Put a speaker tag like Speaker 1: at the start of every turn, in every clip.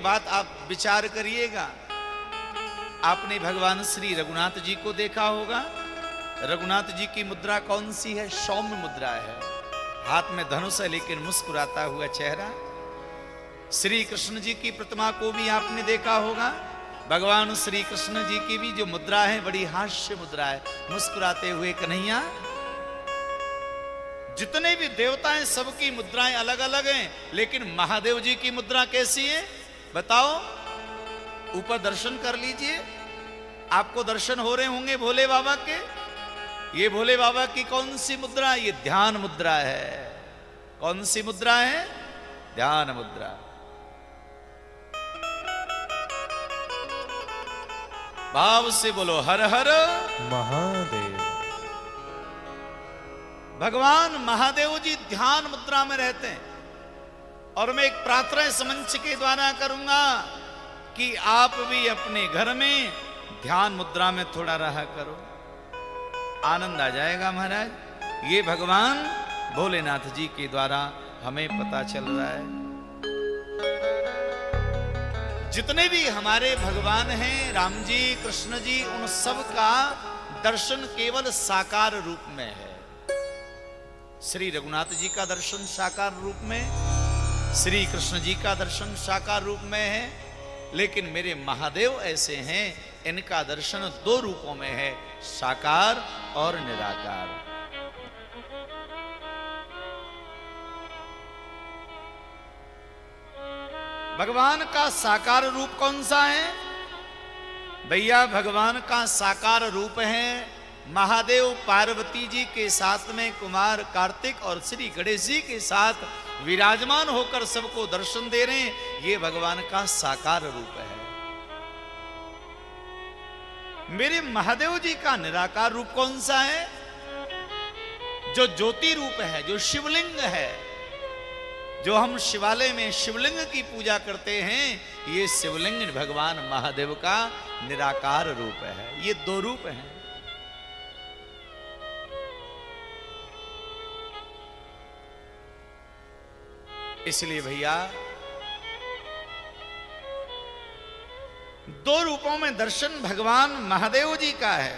Speaker 1: बात आप विचार करिएगा। आपने भगवान श्री रघुनाथ जी को देखा होगा। रघुनाथ जी की मुद्रा कौन सी है? सौम्य मुद्रा है, हाथ में धनुष है लेकिन मुस्कुराता हुआ चेहरा। श्री कृष्ण जी की प्रतिमा को भी आपने देखा होगा। भगवान श्री कृष्ण जी की भी जो मुद्रा है बड़ी हास्य मुद्रा है, मुस्कुराते हुए कन्हैया। जितने भी देवता हैं सबकी मुद्राएं अलग अलग हैं, लेकिन महादेव जी की मुद्रा कैसी है बताओ? ऊपर दर्शन कर लीजिए, आपको दर्शन हो रहे होंगे भोले बाबा के। ये भोले बाबा की कौन सी मुद्रा? ये ध्यान मुद्रा है। कौन सी मुद्रा है? ध्यान मुद्रा। भाव से बोलो हर हर
Speaker 2: महादेव।
Speaker 1: भगवान महादेव जी ध्यान मुद्रा में रहते हैं। और मैं एक प्रार्थना इस मंच के द्वारा करूंगा कि आप भी अपने घर में ध्यान मुद्रा में थोड़ा रहा करो, आनंद आ जाएगा महाराज। ये भगवान भोलेनाथ जी के द्वारा हमें पता चल रहा है। जितने भी हमारे भगवान हैं, राम जी, कृष्ण जी, उन सब का दर्शन केवल साकार रूप में है। श्री रघुनाथ जी का दर्शन साकार रूप में, श्री कृष्ण जी का दर्शन साकार रूप में है, लेकिन मेरे महादेव ऐसे हैं, इनका दर्शन दो रूपों में है, साकार और निराकार। भगवान का साकार रूप कौन सा है भैया? भगवान का साकार रूप है महादेव पार्वती जी के साथ में कुमार कार्तिक और श्री गणेश जी के साथ विराजमान होकर सबको दर्शन दे रहे हैं। ये भगवान का साकार रूप है। मेरे महादेव जी का निराकार रूप कौन सा है? जो ज्योति रूप है, जो शिवलिंग है, जो हम शिवालय में शिवलिंग की पूजा करते हैं, ये शिवलिंग भगवान महादेव का निराकार रूप है। ये दो रूप हैं। इसलिए भैया दो रूपों में दर्शन भगवान महादेव जी का है।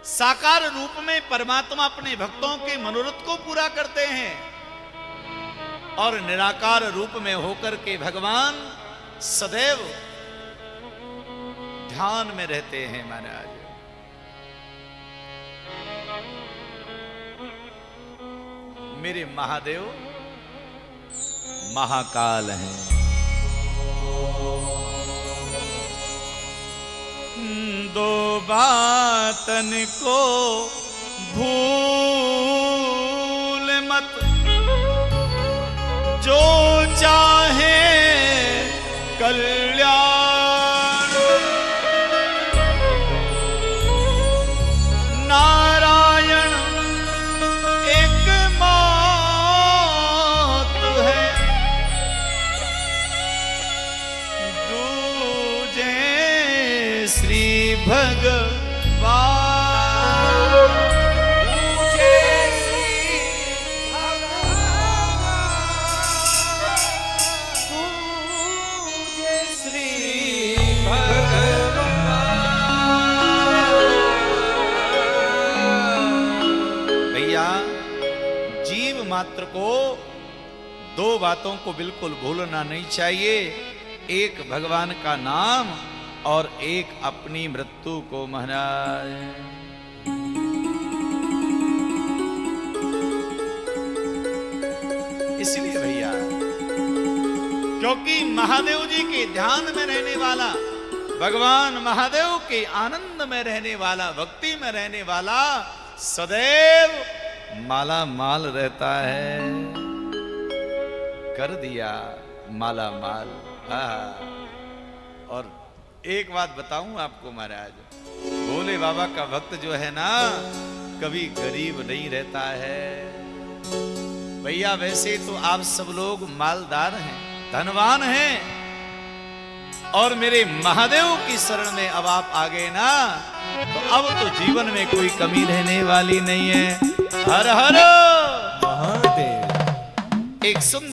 Speaker 1: साकार रूप में परमात्मा अपने भक्तों के मनोरथ को पूरा करते हैं, और निराकार रूप में होकर के भगवान सदैव ध्यान में रहते हैं महाराज। मेरे महादेव महाकाल हैं। दो बातन को भूल मत, जो चाहे कल्याण, नारायण एक मात है, दूजे श्री भगवान, दूजे श्री भगवान, दूजे श्री भगवान। भैया जीव मात्र को दो बातों को बिल्कुल भूलना नहीं चाहिए, एक भगवान का नाम और एक अपनी मृत्यु को महाराज। इसलिए भैया क्योंकि महादेव जी के ध्यान में रहने वाला, भगवान महादेव के आनंद में रहने वाला, भक्ति में रहने वाला सदैव माला माल रहता है। कर दिया माला माल। और एक बात बताऊं आपको महाराज, भोले बाबा का भक्त जो है ना कभी गरीब नहीं रहता है। भैया वैसे तो आप सब लोग मालदार हैं, धनवान हैं, और मेरे महादेव की शरण में अब आप आ गए ना, तो अब तो जीवन में कोई कमी रहने वाली नहीं है। हर हर
Speaker 2: महादेव।
Speaker 1: एक सुंदर